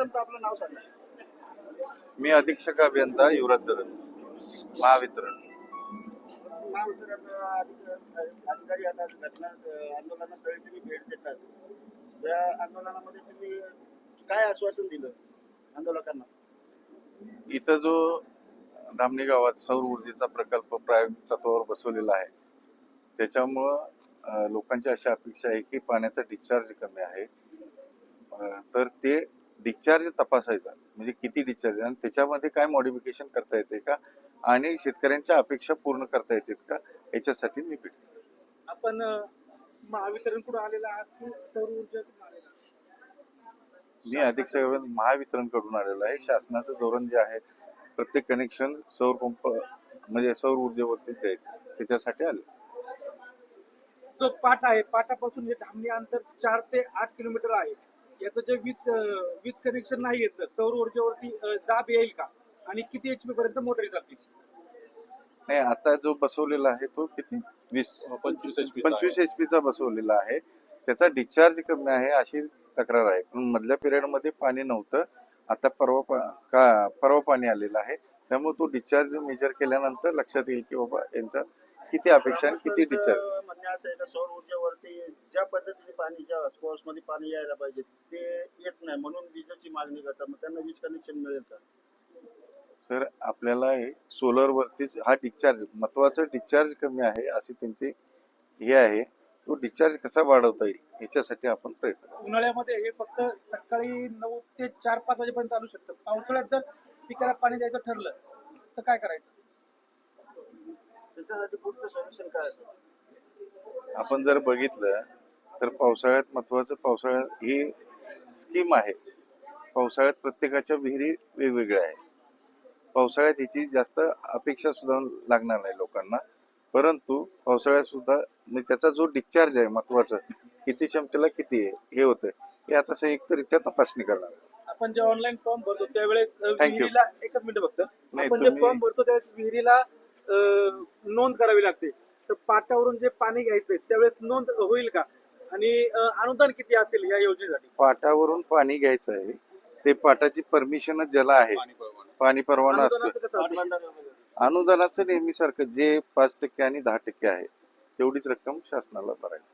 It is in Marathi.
सर्वप्रथम तर आपलं नाव सांगा. मी अधीक्षक अभियंता युवराज जरग, महावितरण. महावितरण अधिकारी आता घटना आंदोलनास्थळी तुम्ही भेट देतात. या आंदोलनामध्ये तुम्ही काय आश्वासन दिलं आंदोलकांना? इथं जो धामणी गावात सौर ऊर्जेचा प्रकल्प प्रायोगिक तत्वावर बसवलेला आहे, त्याच्यामुळं लोकांची अशी अपेक्षा आहे की पाण्याचा डिस्चार्ज कमी आहे, तर ते डिस्चार्ज तपासायचा, म्हणजे किती डिस्चार्ज आणि त्याच्यामध्ये काय मॉडिफिकेशन करता येते का आणि शेतकऱ्यांच्या अपेक्षा पूर्ण करता येतात का, याच्यासाठी मी भेट. आपण महावितरणकडून आलेला आहात की सौर ऊर्जेकडून आलेला आहात? मी अधीक्षक महावितरण कडून आलेलो आहे. शासनाचं धोरण जे आहे प्रत्येक कनेक्शन सौर पंप म्हणजे सौर ऊर्जेवरती द्यायचं, त्याच्यासाठी आले. जो पाट आहे, पाटापासून हे धामणी अंतर 4 ते 8 किलोमीटर आहे. याचं जे वीज कनेक्शन नाही येत, सौर ऊर्जेवरती दाब येईल का आणि किती HP पर्यंत मोटरी जातील? नाही, आता जो बसवलेला आहे तो किती 25 HP चा बसवलेला आहे. त्याचा डिस्चार्ज कमी आहे अशी तक्रार आहे, पण मधल्या पिरियड मध्ये पाणी नव्हतं. आता परवा पाणी आलेलं आहे, त्यामुळे तो डिस्चार्ज मेजर केल्यानंतर लक्षात येईल की बाबा यांचा किती अपेक्षा आणि किती डिस्चार्ज. म्हणणे असं आहे का सौर ऊर्जेवरती ज्या पद्धतीने पाणी ज्या स्पोर्ट्स मध्ये पाणी यायला पाहिजे ते येत नाही, म्हणून विजेची मागणी करतात. मग त्यांना वीज कनेक्शन मिळेल का? सर, आपल्याला सोलर वरतीच हा डिस्चार्ज महत्वाचं, डिस्चार्ज कमी आहे अशी त्यांची हे आहे. तो डिस्चार्ज कसा वाढवता येईल याच्यासाठी आपण प्रयत्न करू. उन्हाळ्यामध्ये हे फक्त सकाळी 9 ते 4-5 वाजेपर्यंत चालू शकतं. पावसाळ्यात जर पिकाला पाणी द्यायचं ठरलं तर काय करायचं? त्याच्यासाठी पुढचं सोल्युशन काय असेल? आपण जर बघितलं तर पावसाळ्यात महत्वाचं, पावसाळ्यात ही स्कीम आहे. पावसाळ्यात प्रत्येकाच्या विहिरी वेगवेगळ्या आहे. पावसाळ्यात ह्याची जास्त अपेक्षा सुद्धा लागणार नाही लोकांना, परंतु पावसाळ्यात सुद्धा म्हणजे त्याचा जो डिस्चार्ज आहे महत्वाचं, किती क्षमतेला किती आहे हे होतं, हे आता संयुक्तरित्या तपासणी करणार. आपण जे ऑनलाईन फॉर्म भरतो त्यावेळेस विहिरीला एकच मिनिट फक्त, नाही, आपण जे तुम्ही- फॉर्म भरतो त्यावेळेस विहिरीला नोंद करावी लागते. तर पाटावरून जे पाणी घ्यायचंय त्यावेळेस नोंद होईल का आणि अनुदान किती असेल या योजनेसाठी? पाटावरून पाणी घ्यायचं आहे, ते पाटाची परमिशनच ज्याला आहे, पाणी परवाना असतो. अनुदानाचं कसं असेल? अनुदानाचं नेहमीसारखं जे 5% आणि 10% आहे तेवढीच रक्कम शासनाला भरायची.